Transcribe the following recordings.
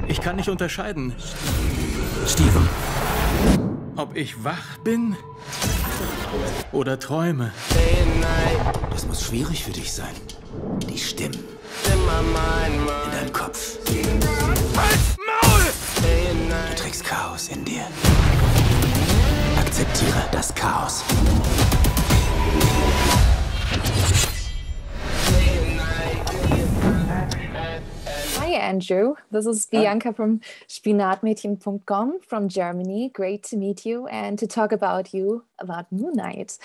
Ich kann nicht unterscheiden, Steven. ob ich wach bin oder träume. Das muss schwierig für dich sein. Die Stimmen in deinem Kopf. Halt's Maul! Du trägst Chaos in dir. Akzeptiere das Chaos. Hi, Andrew. This is Bianca from Spinatmädchen.com from Germany. Great to meet you and to talk about Moon Knight.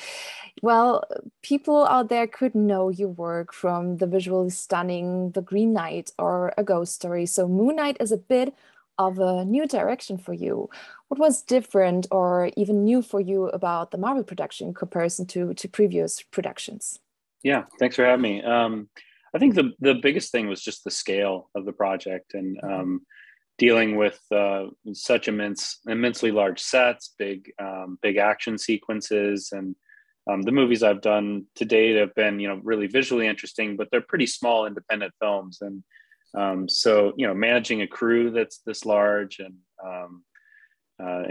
Well, people out there could know your work from the visually stunning The Green Knight or A Ghost Story. So Moon Knight is a bit of a new direction for you. What was different or even new for you about the Marvel production in comparison to previous productions? Yeah, thanks for having me. I think the biggest thing was just the scale of the project and dealing with such immensely large sets, big action sequences, and the movies I've done to date have been really visually interesting, but they're pretty small independent films, and so managing a crew that's this large and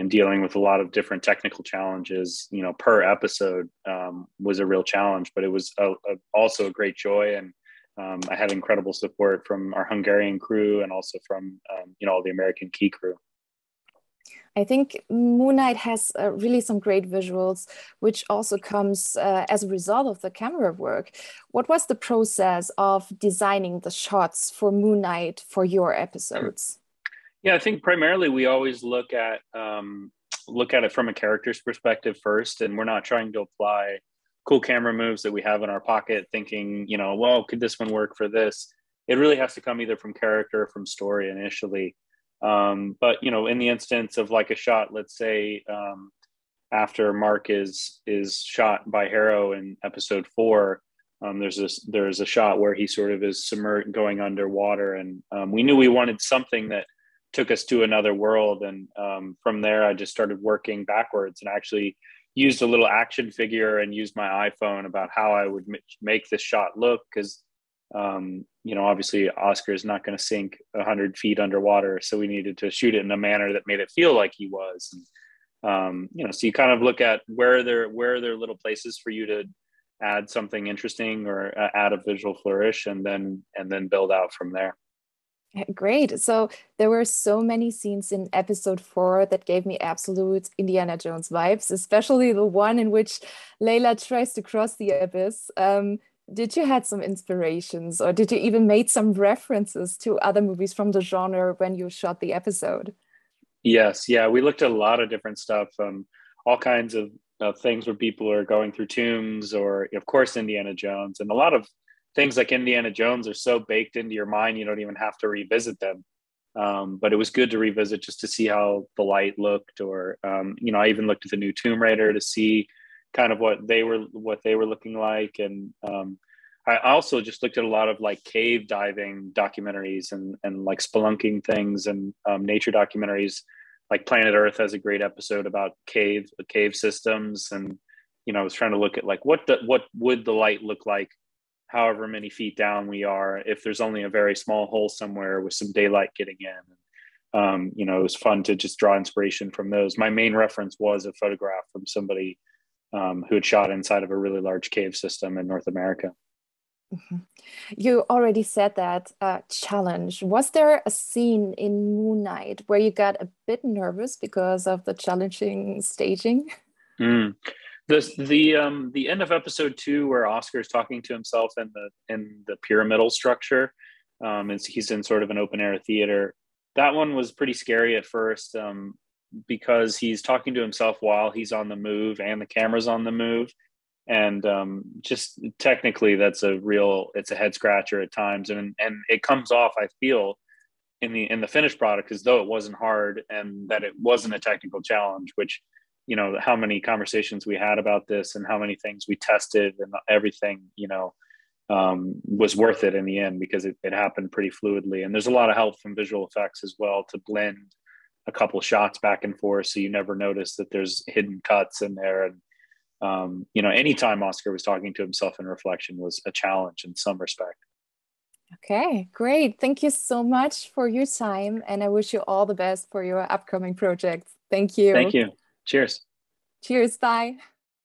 dealing with a lot of different technical challenges per episode was a real challenge, but it was also a great joy. And I had incredible support from our Hungarian crew and also from all the American key crew. I think Moon Knight has really some great visuals, which also comes as a result of the camera work. What was the process of designing the shots for Moon Knight for your episodes? Yeah, I think primarily we always look at it from a character's perspective first, and we're not trying to apply cool camera moves that we have in our pocket thinking, well, could this one work for this? It really has to come either from character or from story initially. But, in the instance of like a shot, let's say after Mark is shot by Harrow in episode 4, there's a shot where he sort of is submerged going underwater. And we knew we wanted something that took us to another world. And from there, I just started working backwards and actually used a little action figure and used my iPhone about how I would make this shot look. Because, obviously Oscar is not going to sink 100 feet underwater. So we needed to shoot it in a manner that made it feel like he was. And, so you kind of look at where there are little places for you to add something interesting or add a visual flourish and then build out from there. Great. So there were so many scenes in episode 4 that gave me absolute Indiana Jones vibes, especially the one in which Layla tries to cross the abyss. Did you had some inspirations or did you even make some references to other movies from the genre when you shot the episode? Yes. Yeah. We looked at a lot of different stuff, all kinds of things where people are going through tombs or, of course, Indiana Jones, and a lot of things like Indiana Jones are so baked into your mind, you don't even have to revisit them. But it was good to revisit just to see how the light looked, or, I even looked at the new Tomb Raider to see kind of what they were looking like. And I also just looked at a lot of like cave diving documentaries and like spelunking things and nature documentaries. Like Planet Earth has a great episode about cave systems. And, I was trying to look at like, what would the light look like however many feet down we are, if there's only a very small hole somewhere with some daylight getting in. It was fun to just draw inspiration from those. My main reference was a photograph from somebody who had shot inside of a really large cave system in North America. Mm-hmm. You already said that challenge. Was there a scene in Moon Knight where you got a bit nervous because of the challenging staging? The end of episode 2 where Oscar is talking to himself in the pyramidal structure, and he's in sort of an open air theater. That one was pretty scary at first because he's talking to himself while he's on the move and the camera's on the move, and just technically it's a head scratcher at times, and it comes off, I feel, in the finished product as though it wasn't hard and that it wasn't a technical challenge, which how many conversations we had about this and how many things we tested and everything, was worth it in the end because it happened pretty fluidly. And there's a lot of help from visual effects as well to blend a couple shots back and forth. So you never notice that there's hidden cuts in there. And, anytime Oscar was talking to himself in reflection was a challenge in some respect. Okay, great. Thank you so much for your time, and I wish you all the best for your upcoming projects. Thank you. Thank you. Cheers. Cheers. Bye.